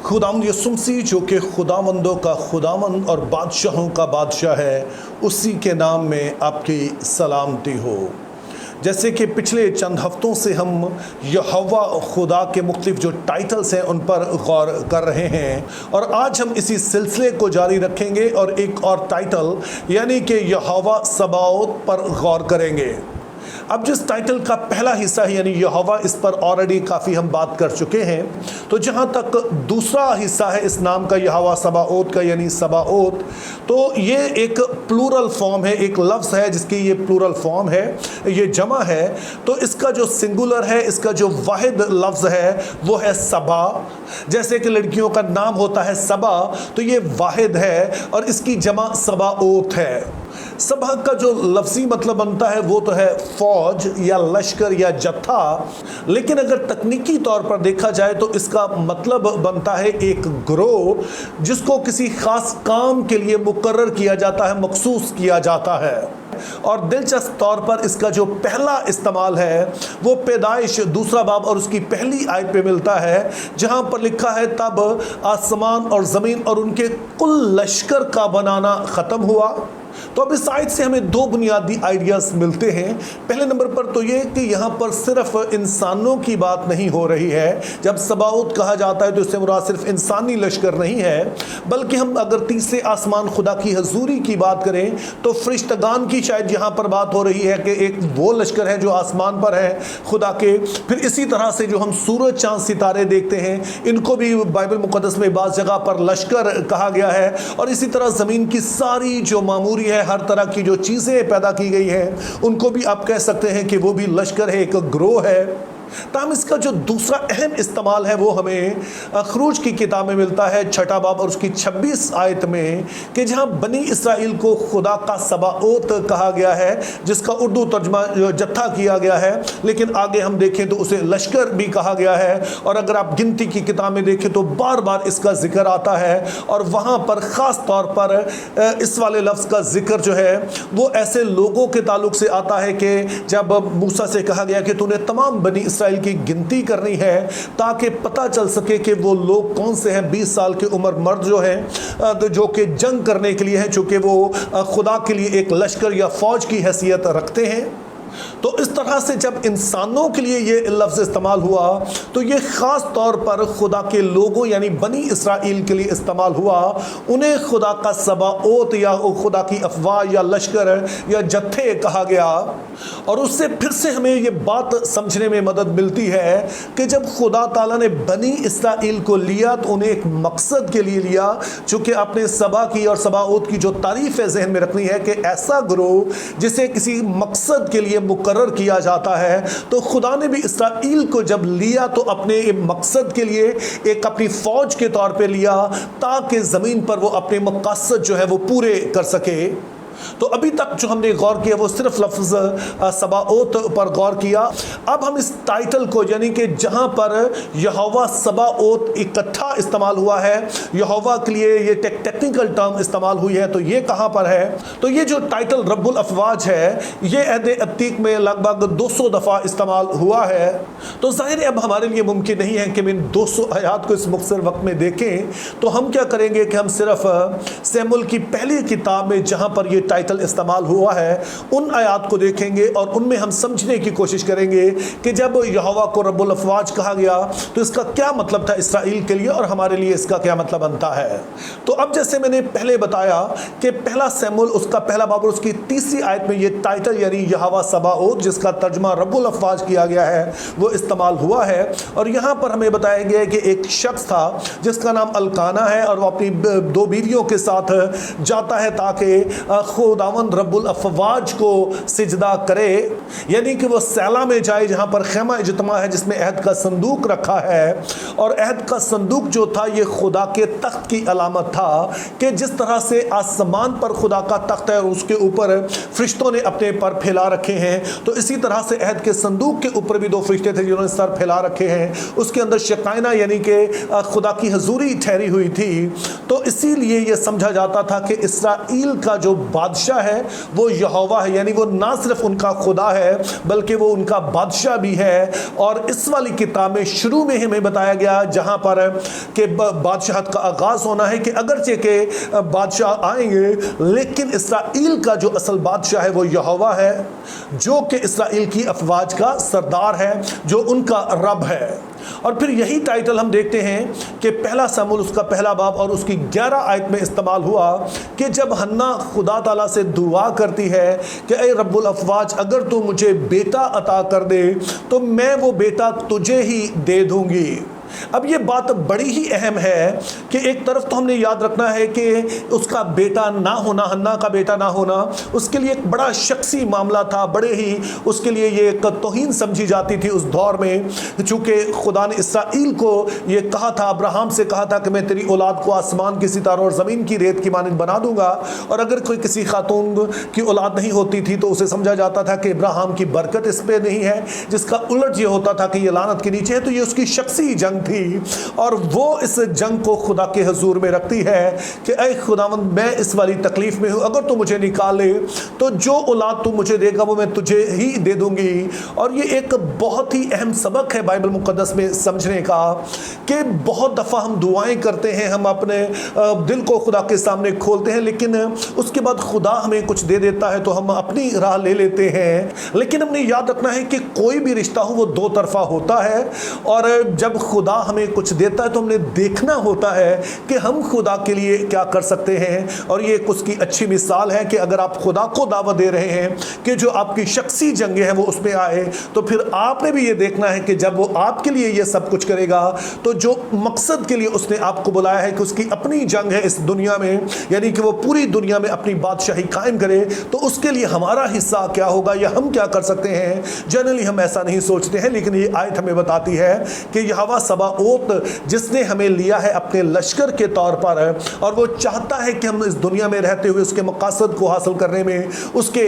खुदावंद यीशु मसीह जो कि खुदावंदों का खुदावंद और बादशाहों का बादशाह है, उसी के नाम में आपकी सलामती हो। जैसे कि पिछले चंद हफ्तों से हम यहोवा खुदा के मुख्तलिफ जो टाइटल्स हैं उन पर गौर कर रहे हैं, और आज हम इसी सिलसिले को जारी रखेंगे और एक और टाइटल यानी कि यहोवा सबाओत पर गौर करेंगे। अब जिस टाइटल का पहला हिस्सा है यानी यहोवा, इस पर ऑलरेडी काफ़ी हम बात कर चुके हैं। तो जहाँ तक दूसरा हिस्सा है इस नाम का यहोवा सबाओत का यानी सबाओत, तो ये एक प्लूरल फॉर्म है, एक लफ्ज़ है जिसकी ये प्लूरल फॉर्म है, ये जमा है। तो इसका जो सिंगुलर है, इसका जो वाहिद लफ्ज़ है वो है सबा। जैसे कि लड़कियों का नाम होता है सबा, तो ये वाहिद है और इसकी जमा सबाओत है। सबा का जो लफ्ज़ी मतलब बनता है वो तो है फौज या लश्कर या जत्था, लेकिन अगर तकनीकी तौर पर देखा जाए तो इसका मतलब बनता है एक ग्रोह जिसको किसी ख़ास काम के लिए मुकर्रर किया जाता है, मखसूस किया जाता है। और दिलचस्प तौर पर इसका जो पहला इस्तेमाल है वो पैदाइश दूसरा बाब और उसकी पहली आयत पे मिलता है, जहां पर लिखा है तब आसमान और ज़मीन और उनके कुल लश्कर का बनाना ख़त्म हुआ। तो अब इस आयत से हमें दो बुनियादी आइडियाज़ मिलते हैं। पहले नंबर पर तो ये कि यहाँ पर सिर्फ इंसानों की बात नहीं हो रही है। जब सबाउत कहा जाता है तो इससे मुराद सिर्फ इंसानी लश्कर नहीं है, बल्कि हम अगर तीसरे आसमान खुदा की हजूरी की बात करें तो फरिश्तगान की शायद यहाँ पर बात हो रही है कि एक वो लश्कर है जो आसमान पर है खुदा के। फिर इसी तरह से जो हम सूरज चाँद सितारे देखते हैं, इनको भी बाइबल मुक़द्दस में बाज़ जगह पर लश्कर कहा गया है। और इसी तरह ज़मीन की सारी जो मामूरी है, हर तरह की जो चीज़ें पैदा की गई हैं, उनको भी आप कह सकते हैं कि वो भी लश्कर है, एक ग्रोह है। ताम इसका जो दूसरा अहम इस्तेमाल है वो हमें खरूज की किताब में मिलता है, छठा बाब और उसकी 26 आयत में, कि जहाँ बनी इसराइल को खुदा का सबाओत कहा गया है, जिसका उर्दू तर्जमा जत्था किया गया है, लेकिन आगे हम देखें तो उसे लश्कर भी कहा गया है। और अगर आप गिनती की किताब में देखें तो बार बार इसका जिक्र आता है, और वहाँ पर ख़ास तौर पर इस वाले लफ्ज़ का जिक्र जो है वो ऐसे लोगों के ताल्लुक से आता है कि जब मूसा से कहा गया कि तूने तमाम बनी इसराइल की गिनती करनी है ताकि पता चल सके कि वो लोग कौन से हैं। 20 साल की उम्र मर्द जो हैं जो कि जंग करने के लिए हैं, चूँकि वो खुदा के लिए एक लश्कर या फौज की हैसियत रखते हैं। तो इस तरह से जब इंसानों के लिए ये लफ्ज़ इस्तेमाल हुआ तो ये ख़ास तौर पर खुदा के लोगों यानी बनी इसराइल के लिए इस्तेमाल हुआ। उन्हें खुदा का सबाओत या खुदा की अफवाह या लश्कर या जत्थे कहा गया। और उससे फिर से हमें ये बात समझने में मदद मिलती है कि जब खुदा ताला ने बनी इसराइल को लिया तो उन्हें एक मकसद के लिए लिया। चूँकि आपने सबा की और सबाओत की जो तारीफ़ है जहन में रखनी है कि ऐसा ग्रोह जिसे किसी मकसद के लिए मुकर्रर किया जाता है, तो खुदा ने भी इसराइल को जब लिया तो अपने मकसद के लिए एक अपनी फौज के तौर पे लिया, ताकि ज़मीन पर वो अपने मकसद जो है वो पूरे कर सके। तो अभी तक जो हमने गौर किया वो सिर्फ लफ्ज़ सबाओत पर गौर किया। अब हम इस टाइटल को यानी कि जहाँ पर यहोवा सबाओत इकट्ठा इस्तेमाल हुआ है, यहोवा के लिए ये टेक्निकल टर्म इस्तेमाल हुई है, तो ये कहाँ पर है? तो ये जो टाइटल रब्बुल अफ़वाज है ये अहद अतीक में लगभग 200 दफ़ा इस्तेमाल हुआ है। तो ज़ाहिर है अब हमारे लिए मुमकिन नहीं है कि इन 200 आयात को इस मुख्तर वक्त में देखें। तो हम क्या करेंगे कि हम सिर्फ सैमुएल की पहली किताब में जहाँ पर ये टाइटल इस्तेमाल हुआ है उन आयात को देखेंगे और उनमें हम समझने की कोशिश करेंगे कि जब यहोवा को रब्बुल अफ़वाज कहा गया तो इसका क्या मतलब था इसराइल के लिए और हमारे लिए इसका क्या मतलब बनता है। तो अब जैसे मैंने पहले बताया कि पहला सैमुएल उसका पहला बाब और उसकी तीसरी आयत में ये टाइटल यानी यहोवा सबाओत जिसका तर्जुमा रब्बुल अफ़वाज किया गया है वो इस्तेमाल हुआ है। और यहाँ पर हमें बताया गया है कि एक शख्स था जिसका नाम अल्काना है और वो अपनी 2 बीवियों के साथ जाता है ताकि खुदावंद रब्बुल अफ़वाज को सिजदा करे, यानी कि वो सैला में जाए जहाँ पर खेमा इज्तिमा है जिसमें अहद का संदूक रखा है। और अहद का संदूक जो था ये खुदा के तख्त की अलामत था कि जिस तरह से आसमान पर खुदा का तख्त है और उसके ऊपर फरिश्तों ने अपने पर फैला रखे हैं, तो इसी तरह से अहद के संदूक के ऊपर भी 2 फरिश्ते थे जिन्होंने सर फैला रखे हैं। उसके अंदर शकाइना यानी कि खुदा की हजूरी ठहरी हुई थी। तो इसीलिए ये समझा जाता था कि इसराइल का जो بادشاہ ہے وہ یہوہ ہے، یعنی وہ نہ صرف ان کا خدا ہے بلکہ وہ ان کا بادشاہ بھی ہے۔ اور اس والی کتاب میں شروع میں ہمیں بتایا گیا جہاں پر کہ بادشاہت کا آغاز ہونا ہے کہ اگرچہ کہ بادشاہ آئیں گے لیکن اسرائیل کا جو اصل بادشاہ ہے وہ یہوہ ہے، جو کہ اسرائیل کی افواج کا سردار ہے، جو ان کا رب ہے۔ اور پھر یہی ٹائٹل ہم دیکھتے ہیں کہ پہلا سموئیل اس کا پہلا باب اور اس کی 11 آیت میں استعمال ہوا کہ جب حنا خدا تعالیٰ سے دعا کرتی ہے کہ اے رب الافواج اگر تو مجھے بیٹا عطا کر دے تو میں وہ بیٹا تجھے ہی دے دوں گی۔ اب یہ بات بڑی ہی اہم ہے کہ ایک طرف تو ہم نے یاد رکھنا ہے کہ اس کا بیٹا نہ ہونا، حنا کا بیٹا نہ ہونا اس کے لیے ایک بڑا شخصی معاملہ تھا، بڑے ہی اس کے لیے یہ ایک توہین سمجھی جاتی تھی اس دور میں، چونکہ خدا نے اسرائیل کو یہ کہا تھا، ابراہیم سے کہا تھا کہ میں تیری اولاد کو آسمان کے ستاروں اور زمین کی ریت کی مانند بنا دوں گا، اور اگر کوئی کسی خاتون کی اولاد نہیں ہوتی تھی تو اسے سمجھا جاتا تھا کہ ابراہیم کی برکت اس پہ نہیں ہے، جس کا الٹ یہ ہوتا تھا کہ یہ لعنت کے نیچے ہے۔ تو یہ اس کی شخصی جنگ تھی اور وہ اس جنگ کو خدا کے حضور میں رکھتی ہے کہ اے خداوند میں اس والی تکلیف میں ہوں، اگر تو مجھے نکالے تو جو اولاد تو مجھے دے گا وہ میں تجھے ہی دے دوں گی۔ اور یہ ایک بہت ہی اہم سبق ہے بائبل مقدس میں سمجھنے کا کہ بہت دفعہ ہم دعائیں کرتے ہیں، ہم اپنے دل کو خدا کے سامنے کھولتے ہیں، لیکن اس کے بعد خدا ہمیں کچھ دے دیتا ہے تو ہم اپنی راہ لے لیتے ہیں۔ لیکن ہم نے یاد رکھنا ہے کہ کوئی بھی رشتہ ہو وہ دو طرفہ ہوتا ہے، اور جب خدا ہمیں کچھ دیتا ہے تو ہم نے دیکھنا ہوتا ہے کہ ہم خدا کے لیے کیا کر سکتے ہیں۔ اور یہ اس کی اچھی مثال ہے کہ اگر آپ خدا کو دعوت دے رہے ہیں کہ جو آپ کی شخصی جنگیں ہیں وہ اس میں آئے، تو پھر آپ نے بھی یہ دیکھنا ہے کہ جب وہ آپ کے لیے یہ سب کچھ کرے گا تو جو مقصد کے لیے اس نے آپ کو بلایا ہے کہ اس کی اپنی جنگ ہے اس دنیا میں، یعنی کہ وہ پوری دنیا میں اپنی بادشاہی قائم کرے، تو اس کے لیے ہمارا حصہ کیا ہوگا یا ہم کیا کر سکتے ہیں۔ جنرلی ہم ایسا نہیں سوچتے ہیں، لیکن یہ آیت ہمیں بتاتی ہے کہ یہوہ سباوت جس نے ہمیں لیا ہے اپنے لشکر کے طور پر، اور وہ چاہتا ہے کہ ہم اس دنیا میں رہتے ہوئے اس کے مقاصد کو حاصل کرنے میں اس کے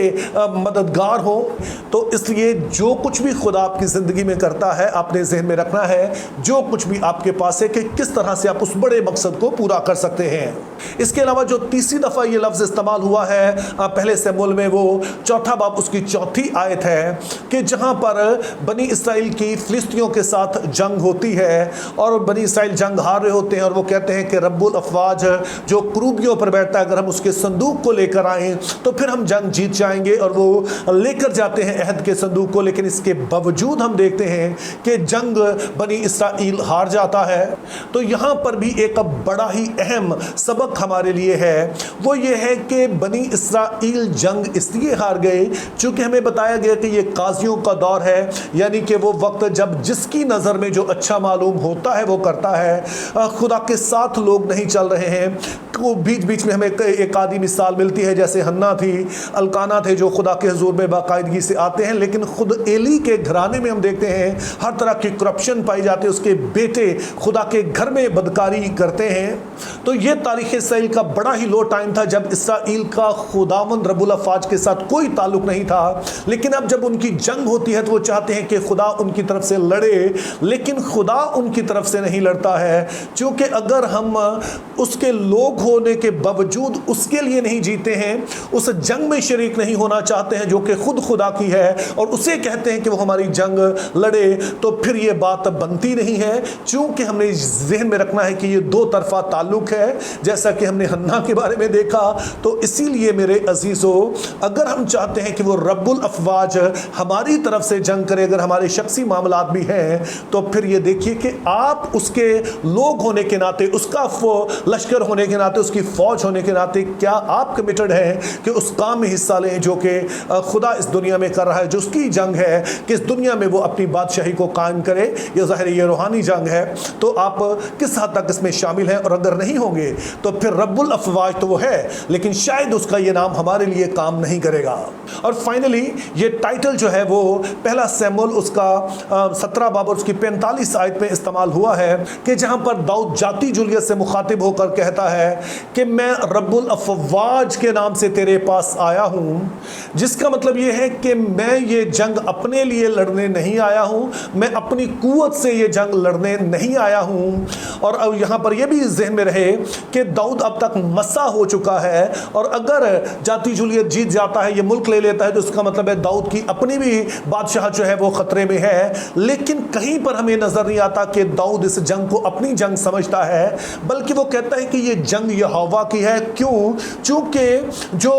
مددگار ہوں، تو اس لیے جو کچھ بھی خدا آپ کی زندگی میں کرتا ہے آپ نے ذہن میں رکھنا ہے جو کچھ بھی آپ کے پاس ہے کہ کس طرح سے آپ اس بڑے مقصد کو پورا کر سکتے ہیں۔ اس کے علاوہ جو تیسری دفعہ یہ لفظ استعمال ہوا ہے پہلے سموئیل میں، وہ 4 باب اس کی 4 آیت ہے کہ جہاں پر بنی اسرائیل کی فلسطینیوں کے ساتھ جنگ ہوتی ہے اور بنی اسرائیل جنگ ہار رہے ہوتے ہیں، اور وہ کہتے ہیں کہ رب الافواج جو کروبیوں پر بیٹھتا ہے اگر ہم اس کے صندوق کو لے کر آئیں تو پھر ہم جنگ جیت جائیں گے، اور وہ لے کر جاتے ہیں عہد کے صندوق کو، لیکن اس کے باوجود ہم دیکھتے ہیں کہ جنگ بنی اسرائیل ہار جاتا ہے۔ تو یہاں پر بھی ایک بڑا ہی اہم سبق ہمارے لیے ہے، وہ یہ ہے کہ بنی اسرائیل جنگ اس لیے ہار گئے چونکہ ہمیں بتایا گیا کہ یہ قاضیوں کا دور ہے، یعنی کہ وہ وقت جب جس کی نظر میں جو اچھا معلوم ہوتا ہے وہ کرتا ہے، خدا کے ساتھ لوگ نہیں چل رہے ہیں۔ بیچ بیچ میں ہمیں ایک آدھی مثال ملتی ہے، جیسے حنا تھی، الکانا تھے جو خدا کے حضور میں باقاعدگی سے آتے ہیں، لیکن خود ایلی کے گھرانے میں ہم دیکھتے ہیں ہر طرح کی کرپشن پائی جاتی ہے، اس کے بیٹے خدا کے گھر میں بدکاری کرتے ہیں۔ تو یہ تاریخ اسرائیل کا بڑا ہی لو ٹائم تھا جب اسرائیل کا خداوند رب الافواج کے ساتھ کوئی تعلق نہیں تھا، لیکن اب جب ان کی جنگ ہوتی ہے تو وہ چاہتے ہیں کہ خدا ان کی طرف سے لڑے، لیکن خدا ان کی طرف سے نہیں لڑتا ہے، چونکہ اگر ہم اس کے لوگ ہونے کے باوجود اس کے لیے نہیں جیتے ہیں، اس جنگ میں شریک نہیں ہونا چاہتے ہیں جو کہ خود خدا کی ہے، اور اسے کہتے ہیں کہ وہ ہماری جنگ لڑے، تو پھر یہ بات بنتی نہیں ہے، چونکہ ہم نے ذہن میں رکھنا ہے کہ یہ دو طرفہ تعلق ہے، جیسا کہ ہم نے حنا کے بارے میں دیکھا۔ تو اسی لیے میرے عزیزو، اگر ہم چاہتے ہیں کہ وہ رب الافواج ہماری طرف سے جنگ کرے، اگر ہمارے شخصی معاملات بھی ہیں، تو پھر یہ دیکھیے کہ آپ اس کے لوگ ہونے کے ناطے، اس کا لشکر ہونے کے ناطے، اس کی فوج ہونے کے ناطے، کیا آپ کمیٹڈ ہیں کہ اس کام میں حصہ لیں جو کہ خدا اس دنیا میں کر رہا ہے، جو اس کی جنگ ہے کہ اس دنیا میں وہ اپنی بادشاہی کو قائم کرے؟ یہ ظاہر یہ روحانی جنگ ہے، تو آپ کس حد تک اس میں شامل ہیں؟ اور اگر نہیں ہوں گے تو پھر رب الافواج تو وہ ہے، لیکن شاید اس کا یہ نام ہمارے لیے کام نہیں کرے گا۔ اور فائنلی یہ ٹائٹل جو ہے وہ پہلا سیموئیل اس کا 17 باب اور اس کی 45 آیت میں استعمال ہوا ہے کہ جہاں پر داؤد جاتی جولیت سے مخاطب ہو کر کہتا ہے کہ میں رب الافواج کے نام سے تیرے پاس آیا ہوں، جس کا مطلب یہ ہے کہ میں یہ جنگ اپنے لیے لڑنے نہیں آیا ہوں، میں اپنی قوت سے یہ جنگ لڑنے نہیں آیا ہوں۔ اور یہاں پر یہ بھی ذہن میں رہے کہ दाऊद अब तक मसा हो चुका है और अगर जाती जूलियत जीत जाता है, ये मुल्क ले लेता है, तो इसका मतलब है दाऊद की अपनी भी बादशाह जो है वो खतरे में है। लेकिन कहीं पर हमें नजर नहीं आता कि दाऊद इस जंग को अपनी जंग समझता है, बल्कि वो कहता है कि ये जंग यहोवा की है। क्यों? चूंकि जो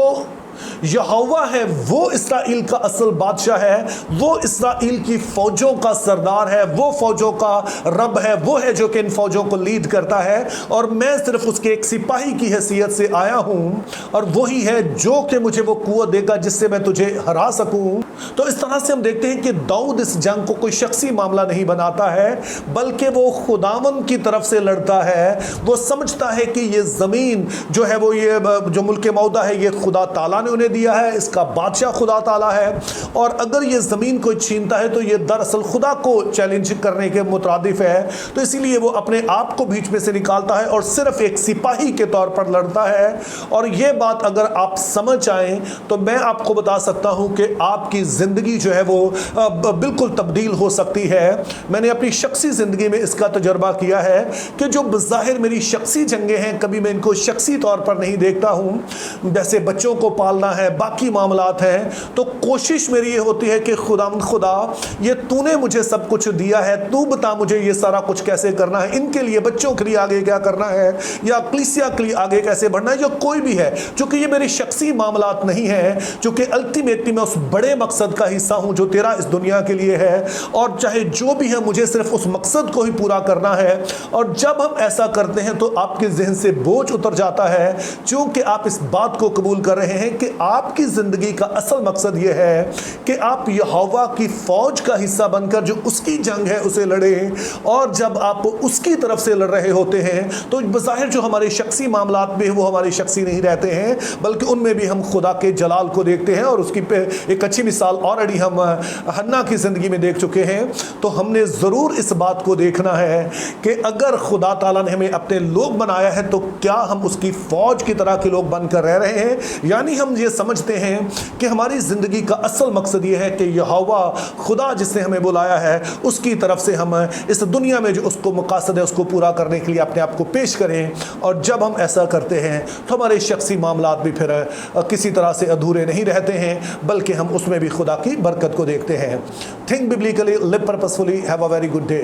यहोवा है वो इस्राएल का असल बादशाह है, वो इस्राएल की फौजों का सरदार है, वो फौजों का रब है, वो है जो कि इन फौजों को लीड करता है और मैं सिर्फ उसके एक सिपाही की हैसियत से आया हूं और वही है जो कि मुझे वो कुव्वत देगा जिससे मैं तुझे हरा सकूं। तो इस तरह से हम देखते हैं कि दाऊद इस जंग को कोई शख्सी मामला नहीं बनाता है, बल्कि वो खुदावंद की तरफ से लड़ता है। वो समझता है कि ये ज़मीन जो है वो ये जो मुल्क मौदा है ये खुदा ताला ने उन्हें दिया है, इसका बादशाह खुदा ताला है और अगर ये ज़मीन कोई छीनता है तो ये दरअसल खुदा को चैलेंज करने के मुतरादिफ है। तो इसीलिए वो अपने आप को बीच में से निकालता है और सिर्फ एक सिपाही के तौर पर लड़ता है। और ये बात अगर आप समझ आए तो मैं आपको बता सकता हूं कि आपकी ज़िंदगी जो है वो बिल्कुल तब्दील हो सकती है। मैंने अपनी शख्सी ज़िंदगी में इसका तजर्बा किया है कि जो बज़ाहिर मेरी शख्सी जंगें हैं, कभी मैं इनको शख्सी तौर पर नहीं देखता हूँ। जैसे बच्चों को पालना है, बाकी मामलात हैं, तो कोशिश मेरी ये होती है कि खुदा ये तूने मुझे सब कुछ दिया है, तू बता मुझे ये सारा कुछ कैसे करना है, इनके लिए बच्चों के लिए आगे क्या करना है या कलीसिया के लिए आगे कैसे बढ़ना है, जो कोई भी है। चूंकि ये मेरे शख्सी मामलात नहीं है, चूंकि अल्टीमेटली मैं उस बड़े मकसद का हिस्सा हूं जो तेरा इस दुनिया के लिए है और चाहे जो भी है मुझे सिर्फ उस मकसद को ही पूरा करना है। और जब हम ऐसा करते हैं तो आपके जहन से बोझ उतर जाता है, क्योंकि आप इस बात को कबूल कर रहे हैं कि आपकी जिंदगी का असल मकसद यह है कि आप यहोवा की फौज का हिस्सा बनकर जो उसकी जंग है उसे लड़ें। और जब आप उसकी तरफ से लड़ रहे होते हैं तो बज़ाहिर जो हमारे शख्सी मामलात में वो हमारे शख्सी नहीं रहते हैं, बल्कि उनमें भी हम खुदा के जलाल को देखते हैं। और उसकी एक अच्छी मिसाल ऑलरेडी हम हन्ना की ज़िंदगी में देख चुके हैं। तो हमने ज़रूर इस बात को देखना है कि अगर खुदा ताला ने हमें अपने लोग बनाया है तो क्या हम उसकी फौज की तरह के लोग बनकर रह रहे हैं, यानी हम ये समझते हैं कि हमारी ज़िंदगी का असल मकसद ये है कि यहोवा खुदा जिसने हमें बुलाया है उसकी तरफ से हम इस दुनिया में जो उसको मकासद है उसको पूरा करने के लिए अपने आप को पेश करें। और जब हम ऐसा करते हैं तो हमारे शख्सी मामलात भी फिर किसी तरह से अधूरे नहीं रहते हैं, बल्कि हम उसमें भी खुदा की बरकत को देखते हैं। Think biblically, live purposefully, have a very good day.